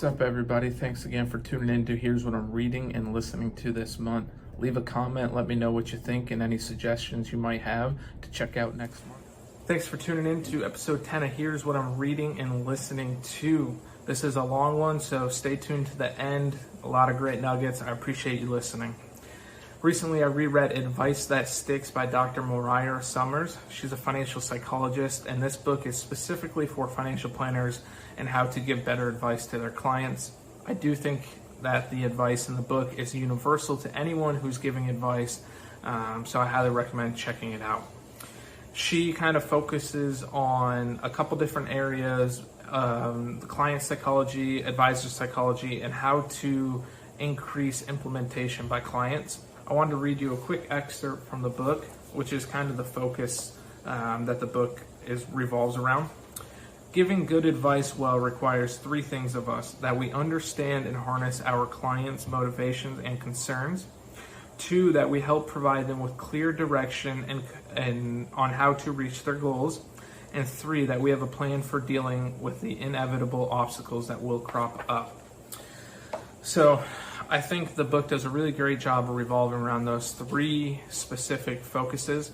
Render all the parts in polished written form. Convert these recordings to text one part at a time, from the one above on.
What's up, everybody? Thanks again for tuning in to Here's What I'm Reading and Listening to this month. Leave a comment, let me know what you think and any suggestions you might have to check out next month. Thanks for tuning in to episode 10 of Here's What I'm Reading and Listening to. This is a long one, so stay tuned to the end. A lot of great nuggets. I appreciate you listening. Recently, I reread Advice That Sticks by Dr. Moriah Summers. She's a financial psychologist, and this book is specifically for financial planners and how to give better advice to their clients. I do think that the advice in the book is universal to anyone who's giving advice, so I highly recommend checking it out. She kind of focuses on a couple different areas, the client psychology, advisor psychology, and how to increase implementation by clients. I wanted to read you a quick excerpt from the book, which is kind of the focus that the book revolves around. Giving good advice well requires three things of us: that we understand and harness our clients' motivations and concerns; two, that we help provide them with clear direction and on how to reach their goals; and three, that we have a plan for dealing with the inevitable obstacles that will crop up. So I think the book does a really great job of revolving around those three specific focuses,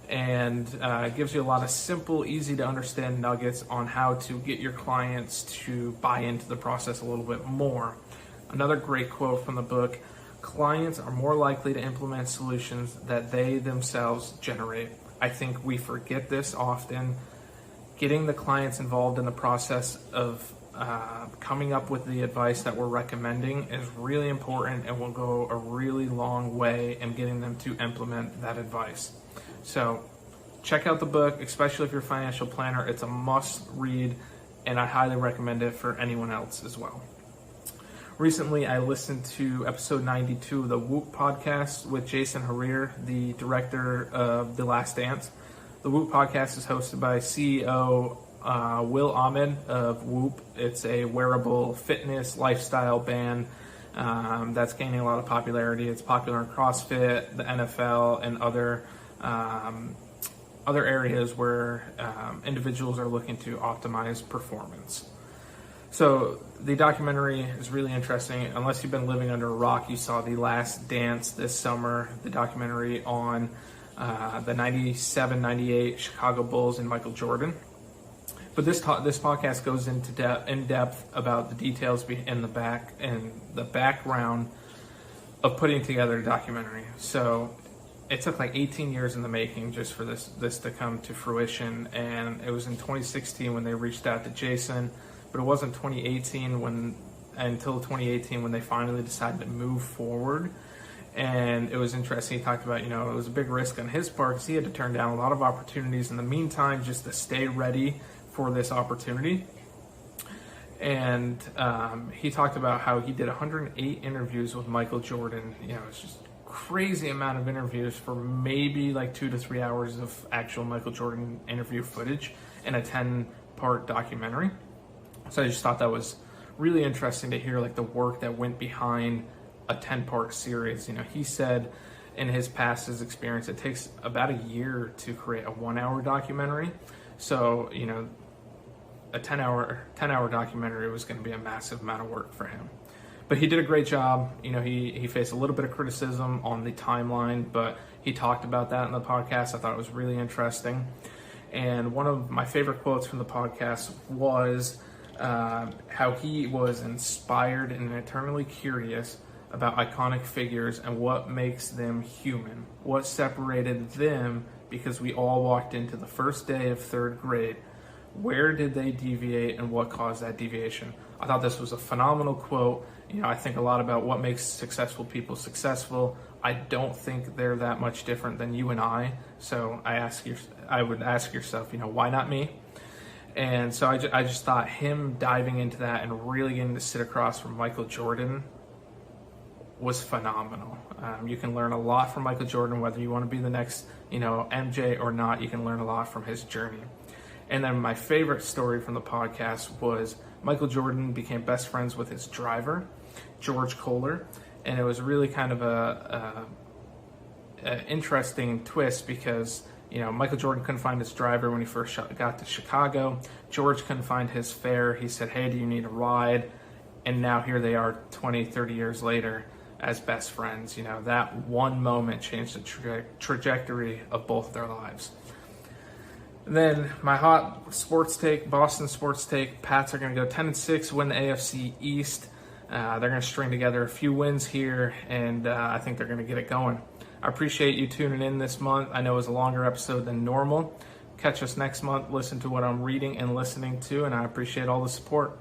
and it gives you a lot of simple, easy to understand nuggets on how to get your clients to buy into the process a little bit more. Another great quote from the book: clients are more likely to implement solutions that they themselves generate. I think we forget this often. Getting the clients involved in the process of coming up with the advice that we're recommending is really important and will go a really long way in getting them to implement that advice. So check out the book, especially if you're a financial planner. It's a must read, and I highly recommend it for anyone else as well. Recently, I listened to episode 92 of the Whoop podcast with Jason Herrera, the director of The Last Dance. The Whoop podcast is hosted by CEO Will Ahmed of Whoop. It's a wearable fitness lifestyle band that's gaining a lot of popularity. It's popular in CrossFit, the NFL, and other areas where individuals are looking to optimize performance. So the documentary is really interesting. Unless you've been living under a rock, you saw The Last Dance this summer, the documentary on the 97-98 Chicago Bulls and Michael Jordan. But this podcast goes into in depth about the details in the background of putting together a documentary. So it took like 18 years in the making just for this to come to fruition, and it was in 2016 when they reached out to Jason, but it wasn't 2018 until 2018 when they finally decided to move forward. And it was interesting. He talked about, it was a big risk on his part because he had to turn down a lot of opportunities in the meantime just to stay ready for this opportunity. And he talked about how he did 108 interviews with Michael Jordan. It's just crazy amount of interviews for maybe like 2 to 3 hours of actual Michael Jordan interview footage in a 10-part documentary. So I just thought that was really interesting to hear, like, the work that went behind a 10-part series. He said in his experience, it takes about a year to create a 1-hour documentary. So, a 10-hour documentary was going to be a massive amount of work for him. But he did a great job. He faced a little bit of criticism on the timeline, but he talked about that in the podcast. I thought it was really interesting. And one of my favorite quotes from the podcast was how he was inspired and eternally curious about iconic figures and what makes them human. What separated them, because we all walked into the first day of 3rd grade. Where did they deviate and what caused that deviation? I thought this was a phenomenal quote. I think a lot about what makes successful people successful. I don't think they're that much different than you and I. So I would ask yourself, why not me? And so I just thought him diving into that and really getting to sit across from Michael Jordan was phenomenal. You can learn a lot from Michael Jordan, whether you want to be the next, MJ or not. You can learn a lot from his journey. And then my favorite story from the podcast was Michael Jordan became best friends with his driver, George Kohler, and it was really kind of a interesting twist because Michael Jordan couldn't find his driver when he first got to Chicago. George couldn't find his fare. He said, "Hey, do you need a ride?" and now here they are 20, 30 years later as best friends. You know, that one moment changed the trajectory of both their lives. Then my hot sports take, Boston sports take, Pats are going to go 10-6, win the AFC East. They're going to string together a few wins here, and I think they're going to get it going. I appreciate you tuning in this month. I know it was a longer episode than normal. Catch us next month. Listen to what I'm reading and listening to, and I appreciate all the support.